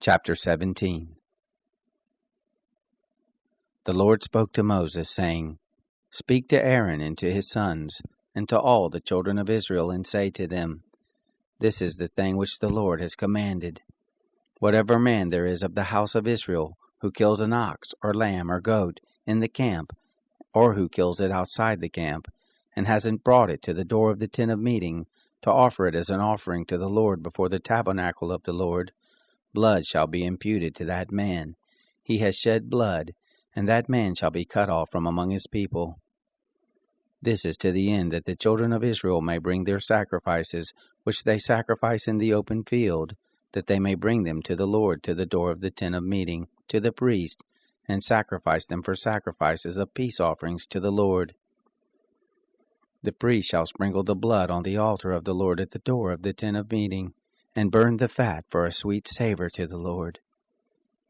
Chapter 17. The Lord spoke to Moses, saying, Speak to Aaron and to his sons, and to all the children of Israel, and say to them, This is the thing which the Lord has commanded. Whatever man there is of the house of Israel, who kills an ox, or lamb, or goat, in the camp, or who kills it outside the camp, and hasn't brought it to the door of the tent of meeting, to offer it as an offering to the Lord before the tabernacle of the Lord, blood shall be imputed to that man. He has shed blood, and that man shall be cut off from among his people. This is to the end that the children of Israel may bring their sacrifices, which they sacrifice in the open field, that they may bring them to the Lord to the door of the tent of meeting, to the priest, and sacrifice them for sacrifices of peace offerings to the Lord. The priest shall sprinkle the blood on the altar of the Lord at the door of the tent of meeting, and burn the fat for a sweet savor to the Lord.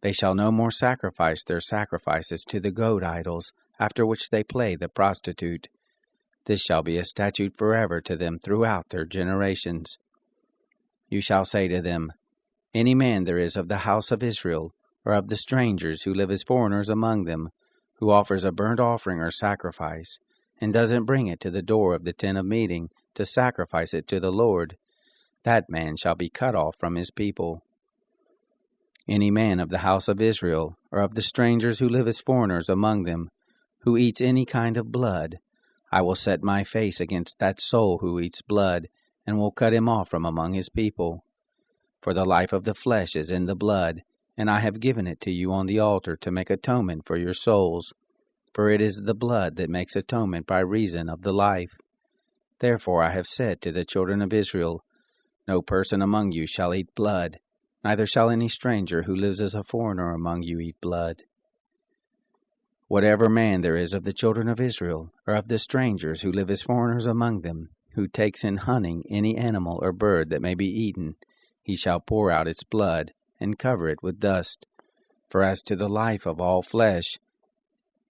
They shall no more sacrifice their sacrifices to the goat idols, after which they play the prostitute. This shall be a statute forever to them throughout their generations. You shall say to them, Any man there is of the house of Israel, or of the strangers who live as foreigners among them, who offers a burnt offering or sacrifice, and doesn't bring it to the door of the tent of meeting to sacrifice it to the Lord, that man shall be cut off from his people. Any man of the house of Israel, or of the strangers who live as foreigners among them, who eats any kind of blood, I will set my face against that soul who eats blood, and will cut him off from among his people. For the life of the flesh is in the blood, and I have given it to you on the altar to make atonement for your souls. For it is the blood that makes atonement by reason of the life. Therefore I have said to the children of Israel, No person among you shall eat blood, neither shall any stranger who lives as a foreigner among you eat blood. Whatever man there is of the children of Israel, or of the strangers who live as foreigners among them, who takes in hunting any animal or bird that may be eaten, he shall pour out its blood, and cover it with dust. For as to the life of all flesh,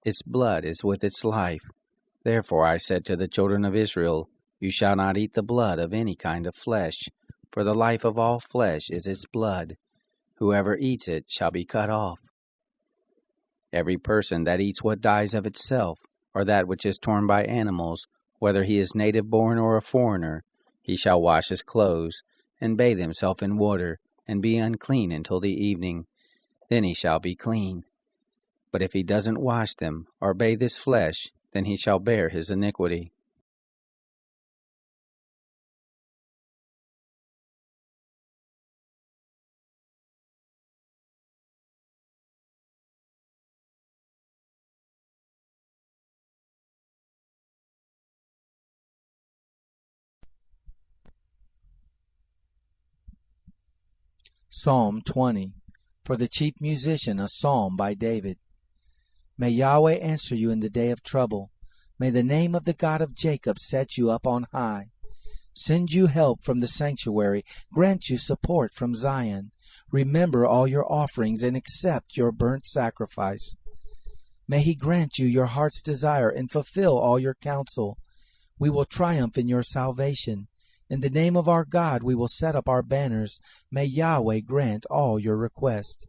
its blood is with its life. Therefore I said to the children of Israel, You shall not eat the blood of any kind of flesh, for the life of all flesh is its blood. Whoever eats it shall be cut off. Every person that eats what dies of itself, or that which is torn by animals, whether he is native born or a foreigner, he shall wash his clothes, and bathe himself in water, and be unclean until the evening. Then he shall be clean. But if he doesn't wash them, or bathe his flesh, then he shall bear his iniquity. Psalm 20. For the chief musician, a psalm by David. May Yahweh answer you in the day of trouble. May the name of the God of Jacob set you up on high. Send you help from the sanctuary, grant you support from Zion. Remember all your offerings and accept your burnt sacrifice. May he grant you your heart's desire and fulfill all your counsel. We will triumph in your salvation. In the name of our God we will set up our banners. May Yahweh grant all your requests.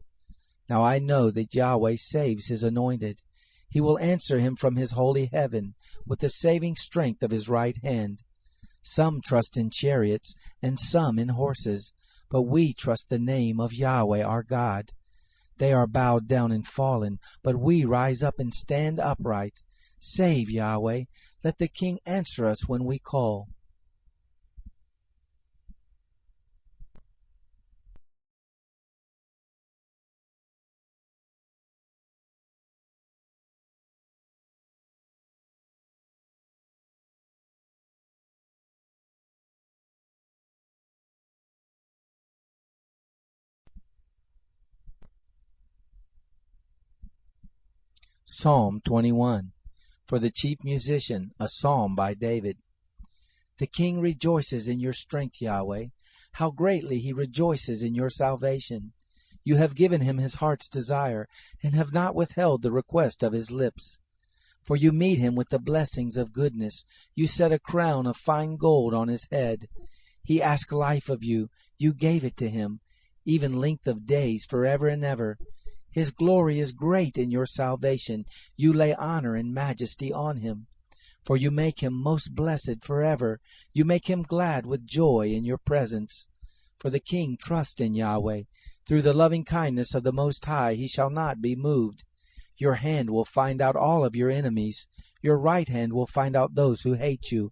Now I know that Yahweh saves his anointed. He will answer him from his holy heaven with the saving strength of his right hand. Some trust in chariots and some in horses, but we trust the name of Yahweh our God. They are bowed down and fallen, but we rise up and stand upright. Save, Yahweh. Let the King answer us when we call. Psalm 21. For the chief musician, a psalm by David. The king rejoices in your strength, Yahweh. How greatly he rejoices in your salvation. You have given him his heart's desire, and have not withheld the request of his lips. For you meet him with the blessings of goodness. You set a crown of fine gold on his head. He asked life of you. You gave it to him. even length of days forever and ever. His glory is great in your salvation. You lay honor and majesty on him. For you make him most blessed forever. You make him glad with joy in your presence. For the king trusts in Yahweh. Through the loving kindness of the Most High he shall not be moved. Your hand will find out all of your enemies. Your right hand will find out those who hate you.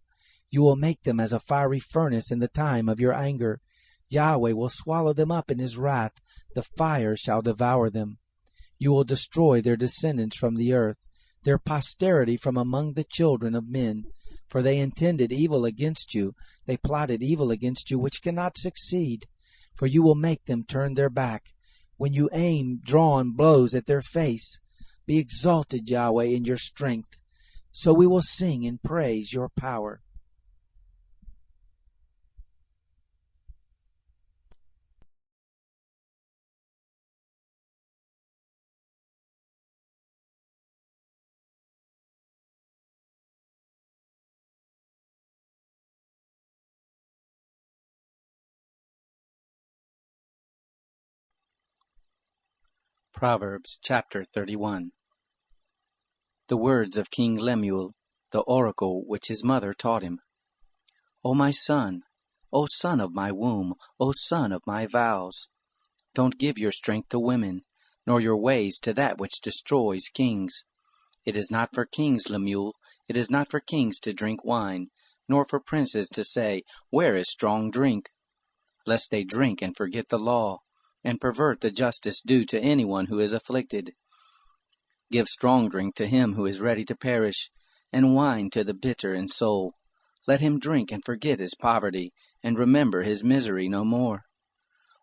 You will make them as a fiery furnace in the time of your anger. Yahweh will swallow them up in his wrath. The fire shall devour them. You will destroy their descendants from the earth, their posterity from among the children of men. For they intended evil against you. They plotted evil against you, which cannot succeed. For you will make them turn their back, when you aim drawn blows at their face. Be exalted, Yahweh, in your strength. So we will sing and praise your power. Proverbs chapter 31. The words of King Lemuel, the oracle which his mother taught him. O my son, O son of my womb, O son of my vows, don't give your strength to women, nor your ways to that which destroys kings. It is not for kings, Lemuel, it is not for kings to drink wine, nor for princes to say, Where is strong drink? Lest they drink and forget the law, and pervert the justice due to anyone who is afflicted. Give strong drink to him who is ready to perish, and wine to the bitter in soul. Let him drink and forget his poverty, and remember his misery no more.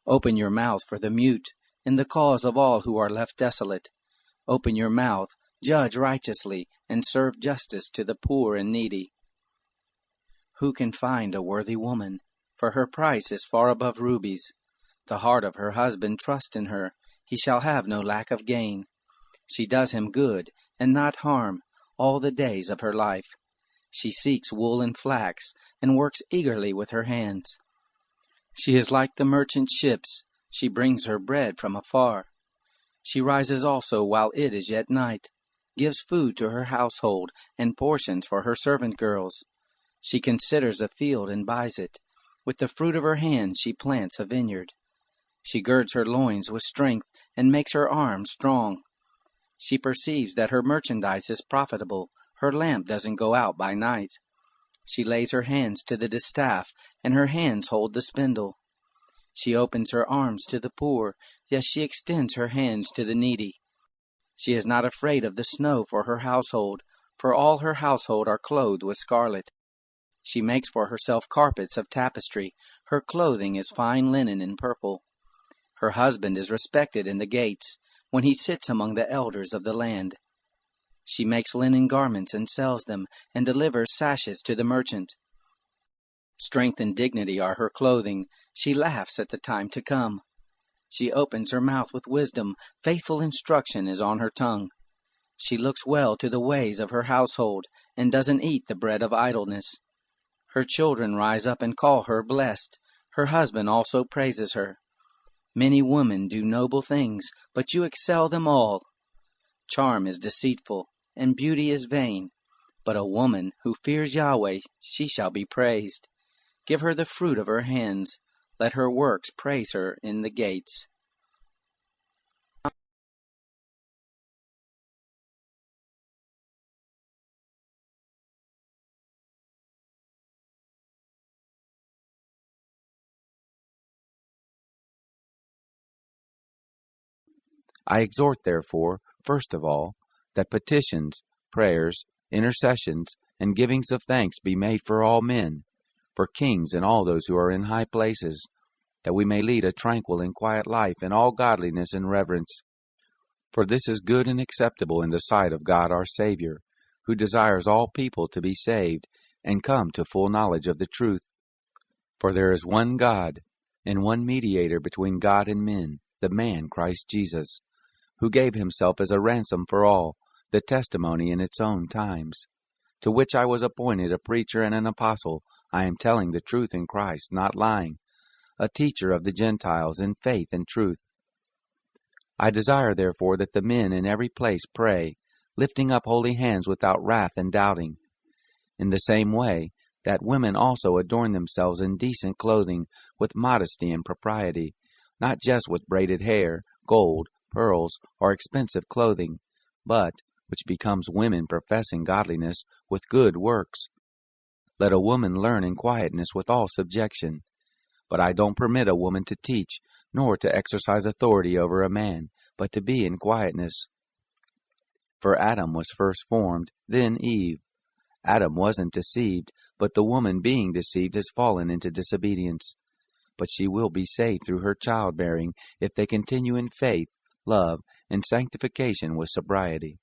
Open your mouth for the mute, in the cause of all who are left desolate. Open your mouth, judge righteously, and serve justice to the poor and needy. Who can find a worthy woman? For her price is far above rubies. The heart of her husband trusts in her. He shall have no lack of gain. She does him good, and not harm, all the days of her life. She seeks wool and flax, and works eagerly with her hands. She is like the merchant ships. She brings her bread from afar. She rises also while it is yet night, gives food to her household, and portions for her servant girls. She considers a field and buys it. With the fruit of her hands she plants a vineyard. She girds her loins with strength, and makes her arms strong. She perceives that her merchandise is profitable. Her lamp doesn't go out by night. She lays her hands to the distaff, and her hands hold the spindle. She opens her arms to the poor, yes, she extends her hands to the needy. She is not afraid of the snow for her household, for all her household are clothed with scarlet. She makes for herself carpets of tapestry. Her clothing is fine linen and purple. Her husband is respected in the gates, when he sits among the elders of the land. She makes linen garments and sells them, and delivers sashes to the merchant. Strength and dignity are her clothing. She laughs at the time to come. She opens her mouth with wisdom. Faithful instruction is on her tongue. She looks well to the ways of her household, and doesn't eat the bread of idleness. Her children rise up and call her blessed. Her husband also praises her. Many women do noble things, but you excel them all. Charm is deceitful, and beauty is vain. But a woman who fears Yahweh, she shall be praised. Give her the fruit of her hands. Let her works praise her in the gates. I exhort, therefore, first of all, that petitions, prayers, intercessions, and givings of thanks be made for all men, for kings and all those who are in high places, that we may lead a tranquil and quiet life in all godliness and reverence. For this is good and acceptable in the sight of God our Savior, who desires all people to be saved and come to full knowledge of the truth. For there is one God, and one mediator between God and men, the man Christ Jesus, who gave himself as a ransom for all, the testimony in its own times. To which I was appointed a preacher and an apostle. I am telling the truth in Christ, not lying. a teacher of the Gentiles in faith and truth. I desire therefore that the men in every place pray, lifting up holy hands without wrath and doubting. In the same way, that women also adorn themselves in decent clothing, with modesty and propriety, not just with braided hair, gold, pearls, or expensive clothing, but, which becomes women professing godliness, with good works. Let a woman learn in quietness with all subjection. But I don't permit a woman to teach, nor to exercise authority over a man, but to be in quietness. For Adam was first formed, then Eve. Adam wasn't deceived, but the woman being deceived has fallen into disobedience. But she will be saved through her childbearing if they continue in faith, love, and sanctification with sobriety.